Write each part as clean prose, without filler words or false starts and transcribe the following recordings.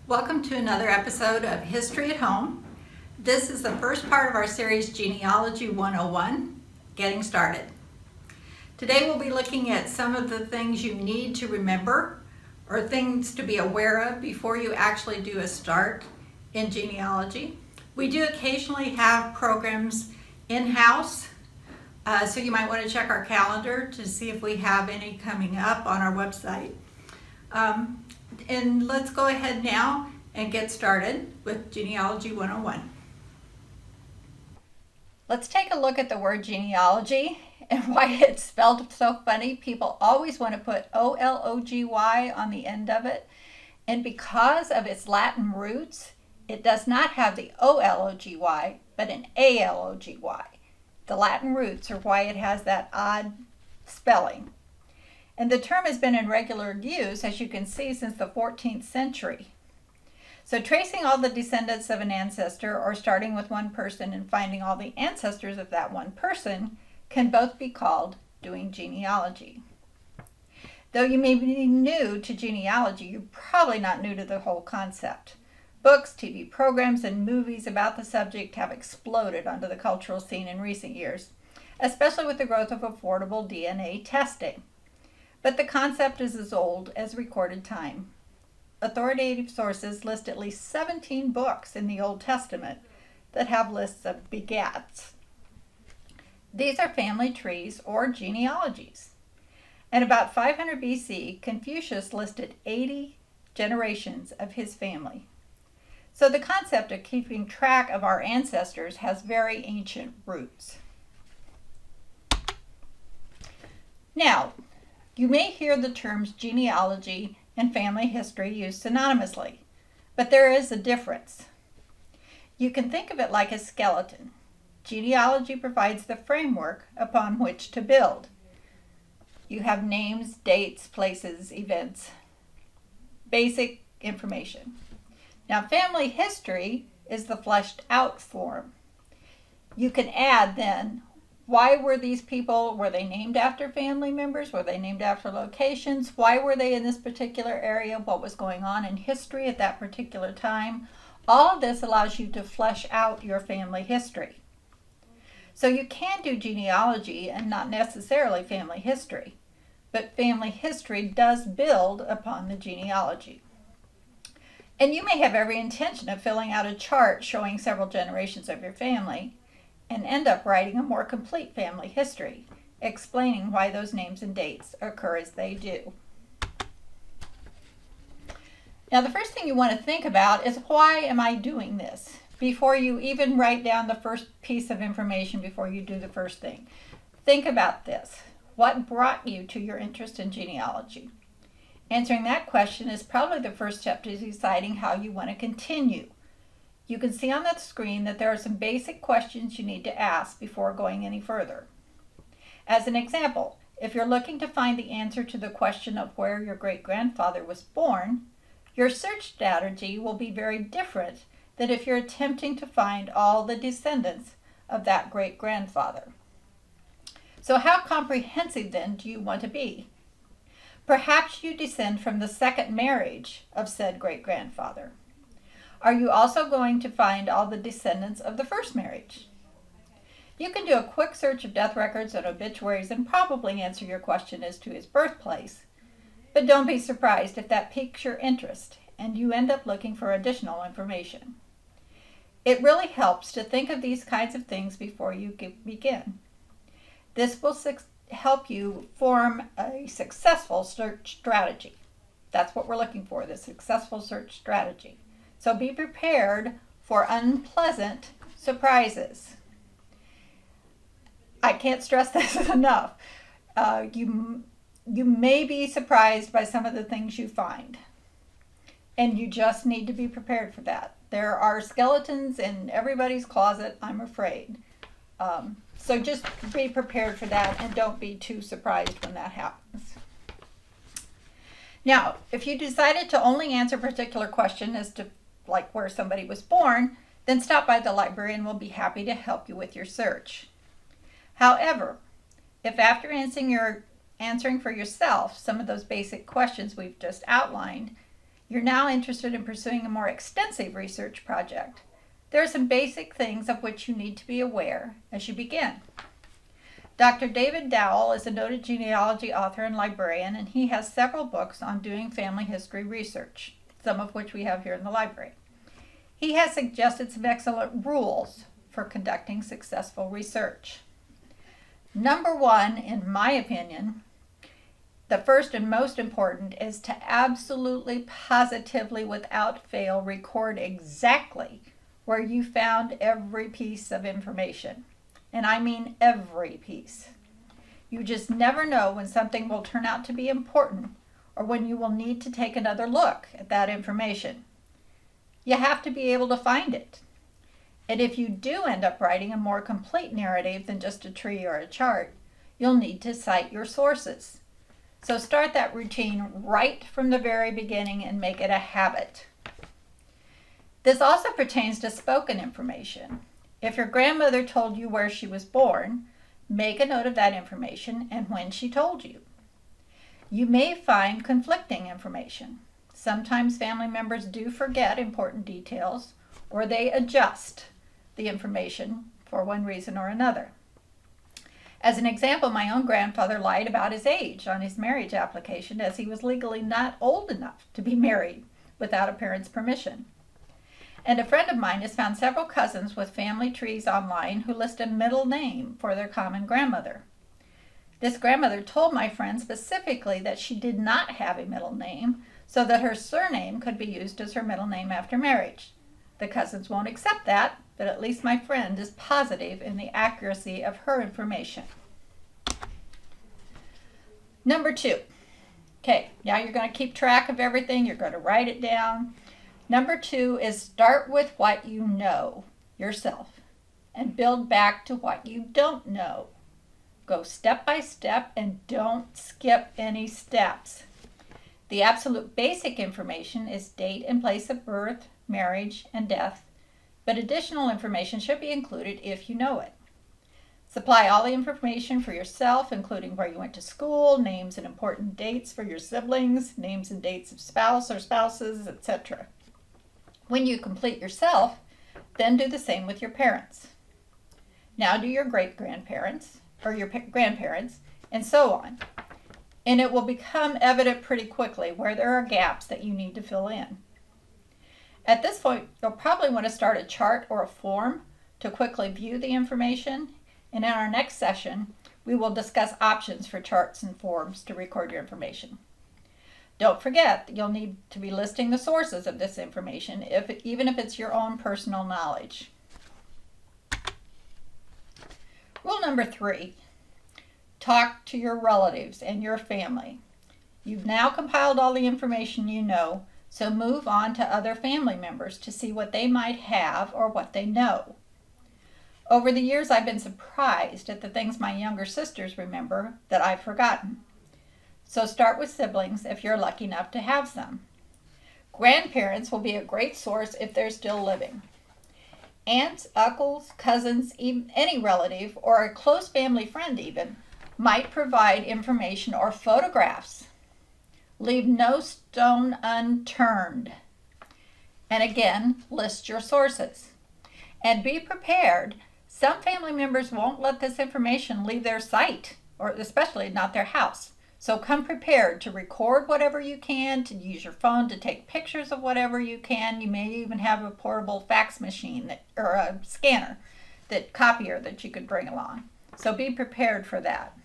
Welcome to another episode of History at Home. This is the first part of our series Genealogy 101, Getting Started. Today we'll be looking at some of the things you need to remember or things to be aware of before you actually do a start in genealogy. We do occasionally have programs in-house, so you might want to check our calendar to see if we have any coming up on our website. And let's go ahead now and get started with Genealogy 101. Let's take a look at the word genealogy and why it's spelled so funny. People always want to put O-L-O-G-Y on the end of it. And because of its Latin roots, it does not have the O-L-O-G-Y, but an A-L-O-G-Y. The Latin roots are why it has that odd spelling. And the term has been in regular use, as you can see, since the 14th century. So tracing all the descendants of an ancestor or starting with one person and finding all the ancestors of that one person can both be called doing genealogy. Though you may be new to genealogy, you're probably not new to the whole concept. Books, TV programs, and movies about the subject have exploded onto the cultural scene in recent years, especially with the growth of affordable DNA testing. But the concept is as old as recorded time. Authoritative sources list at least 17 books in the Old Testament that have lists of begats. These are family trees or genealogies. At about 500 BC, Confucius listed 80 generations of his family. So the concept of keeping track of our ancestors has very ancient roots. Now, you may hear the terms genealogy and family history used synonymously, but there is a difference. You can think of it like a skeleton. Genealogy provides the framework upon which to build. You have names, dates, places, events, basic information. Now, family history is the fleshed out form. You can add then, why were these people, were they named after family members? Were they named after locations? Why were they in this particular area? What was going on in history at that particular time? All of this allows you to flesh out your family history. So you can do genealogy and not necessarily family history, but family history does build upon the genealogy. And you may have every intention of filling out a chart showing several generations of your family, and end up writing a more complete family history, explaining why those names and dates occur as they do. Now, the first thing you want to think about is, why am I doing this? Before you even write down the first piece of information, before you do the first thing. Think about this. What brought you to your interest in genealogy? Answering that question is probably the first step to deciding how you want to continue. You can see on that screen that there are some basic questions you need to ask before going any further. As an example, if you're looking to find the answer to the question of where your great-grandfather was born, your search strategy will be very different than if you're attempting to find all the descendants of that great-grandfather. So how comprehensive then do you want to be? Perhaps you descend from the second marriage of said great-grandfather. Are you also going to find all the descendants of the first marriage? You can do a quick search of death records and obituaries and probably answer your question as to his birthplace. But don't be surprised if that piques your interest and you end up looking for additional information. It really helps to think of these kinds of things before you begin. This will help you form a successful search strategy. That's what we're looking for, the successful search strategy. So be prepared for unpleasant surprises. I can't stress this enough. You may be surprised by some of the things you find, and you just need to be prepared for that. There are skeletons in everybody's closet, I'm afraid. So just be prepared for that and don't be too surprised when that happens. Now, if you decided to only answer a particular question as to like where somebody was born, then stop by the library and we'll be happy to help you with your search. However, if after answering for yourself some of those basic questions we've just outlined, You're now interested in pursuing a more extensive research project. There are some basic things of which you need to be aware as you begin. Dr. David Dowell is a noted genealogy author and librarian, and he has several books on doing family history research, some of which we have here in the library. He has suggested some excellent rules for conducting successful research. Number one, in my opinion, the first and most important is to absolutely, positively, without fail, record exactly where you found every piece of information. And I mean every piece. You just never know when something will turn out to be important or when you will need to take another look at that information. You have to be able to find it. And if you do end up writing a more complete narrative than just a tree or a chart, you'll need to cite your sources. So start that routine right from the very beginning and make it a habit. This also pertains to spoken information. If your grandmother told you where she was born, make a note of that information and when she told you. You may find conflicting information. Sometimes family members do forget important details, or they adjust the information for one reason or another. As an example, my own grandfather lied about his age on his marriage application as he was legally not old enough to be married without a parent's permission. And a friend of mine has found several cousins with family trees online who list a middle name for their common grandmother. This grandmother told my friend specifically that she did not have a middle name, so that her surname could be used as her middle name after marriage. The cousins won't accept that, but at least my friend is positive in the accuracy of her information. Number two. Okay, now you're going to keep track of everything. You're going to write it down. Number two is start with what you know yourself and build back to what you don't know. Go step by step and don't skip any steps. The absolute basic information is date and place of birth, marriage, and death, but additional information should be included if you know it. Supply all the information for yourself, including where you went to school, names and important dates for your siblings, names and dates of spouse or spouses, etc. When you complete yourself, then do the same with your parents. Now do your great-grandparents, or your grandparents, and so on. And it will become evident pretty quickly where there are gaps that you need to fill in. At this point, you'll probably want to start a chart or a form to quickly view the information. And in our next session, we will discuss options for charts and forms to record your information. Don't forget that you'll need to be listing the sources of this information, even if it's your own personal knowledge. Rule number 3. Talk to your relatives and your family. You've now compiled all the information you know, so move on to other family members to see what they might have or what they know. Over the years, I've been surprised at the things my younger sisters remember that I've forgotten. So start with siblings if you're lucky enough to have some. Grandparents will be a great source if they're still living. Aunts, uncles, cousins, even any relative or a close family friend even might provide information or photographs. Leave no stone unturned. And again, list your sources. And be prepared. Some family members won't let this information leave their site, or especially not their house. So come prepared to record whatever you can, to use your phone to take pictures of whatever you can. You may even have a portable fax machine or a scanner, copier that you could bring along. So be prepared for that.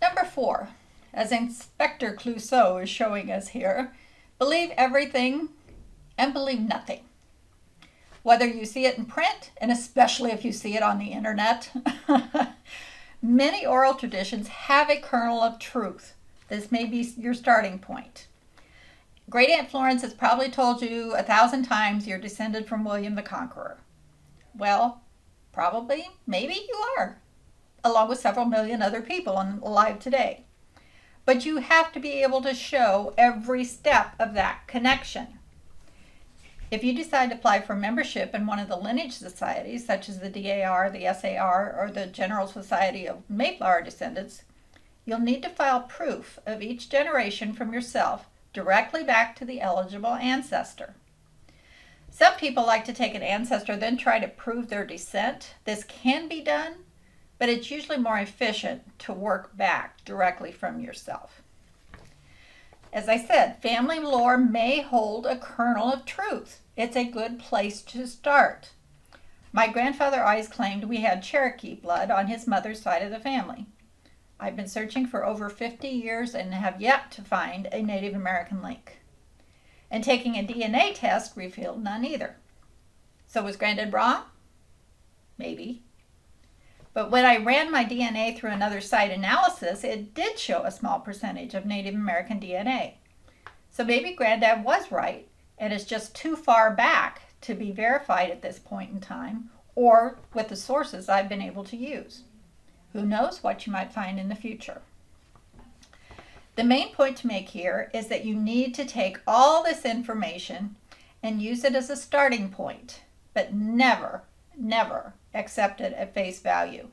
Number 4, as Inspector Clouseau is showing us here, believe everything and believe nothing. Whether you see it in print, and especially if you see it on the internet, many oral traditions have a kernel of truth. This may be your starting point. Great Aunt Florence has probably told you 1,000 times you're descended from William the Conqueror. Well, probably, maybe you are, along with several million other people alive today. But you have to be able to show every step of that connection. If you decide to apply for membership in one of the lineage societies, such as the DAR, the SAR, or the General Society of Mayflower Descendants, you'll need to file proof of each generation from yourself directly back to the eligible ancestor. Some people like to take an ancestor, then try to prove their descent. This can be done, but it's usually more efficient to work back directly from yourself. As I said, family lore may hold a kernel of truth. It's a good place to start. My grandfather always claimed we had Cherokee blood on his mother's side of the family. I've been searching for over 50 years and have yet to find a Native American link. And taking a DNA test revealed none either. So was Granddad wrong? Maybe. But when I ran my DNA through another site analysis, it did show a small percentage of Native American DNA. So maybe Granddad was right, and it's just too far back to be verified at this point in time, or with the sources I've been able to use. Who knows what you might find in the future. The main point to make here is that you need to take all this information and use it as a starting point, but never, never accept it at face value.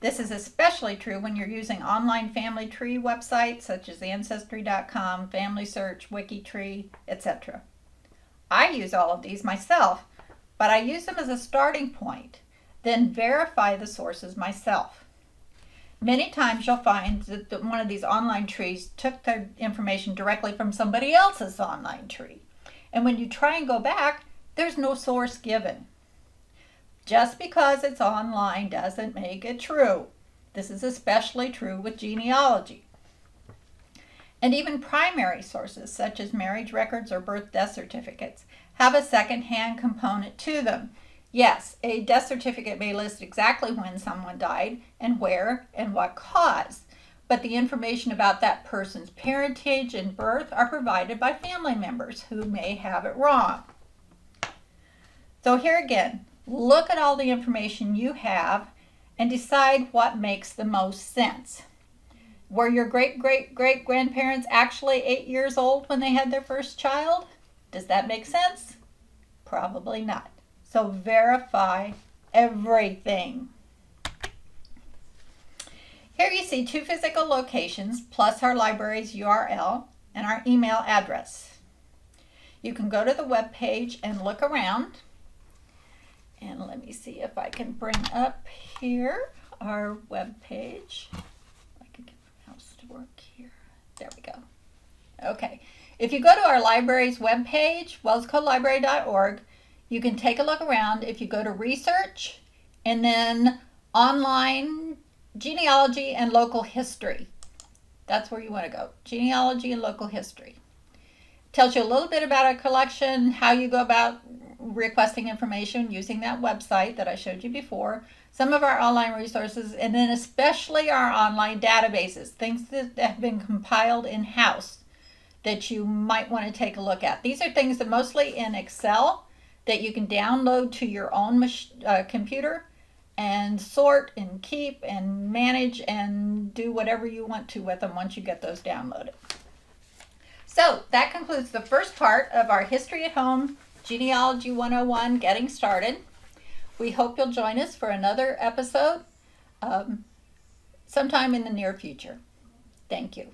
This is especially true when you're using online family tree websites such as Ancestry.com, Family Search, WikiTree, etc. I use all of these myself, but I use them as a starting point, then verify the sources myself. Many times you'll find that one of these online trees took their information directly from somebody else's online tree. And when you try and go back, there's no source given. Just because it's online doesn't make it true. This is especially true with genealogy. And even primary sources, such as marriage records or birth-death certificates, have a second-hand component to them. Yes, a death certificate may list exactly when someone died and where and what cause, but the information about that person's parentage and birth are provided by family members who may have it wrong. So here again, look at all the information you have and decide what makes the most sense. Were your great-great-great-grandparents actually 8 years old when they had their first child? Does that make sense? Probably not. So verify everything. Here you see 2 physical locations plus our library's URL and our email address. You can go to the web page and look around. And let me see if I can bring up here our web page. I can get my mouse to work here. There we go. Okay. If you go to our library's web page, wellscolibrary.org, you can take a look around. If you go to research and then online genealogy and local history, that's where you want to go. Genealogy and local history. Tells you a little bit about our collection, how you go about requesting information using that website that I showed you before, some of our online resources, and then especially our online databases, things that have been compiled in-house that you might want to take a look at. These are things that mostly in Excel that you can download to your own computer and sort and keep and manage and do whatever you want to with them once you get those downloaded. So that concludes the first part of our History at Home Genealogy 101 Getting Started. We hope you'll join us for another episode sometime in the near future. Thank you.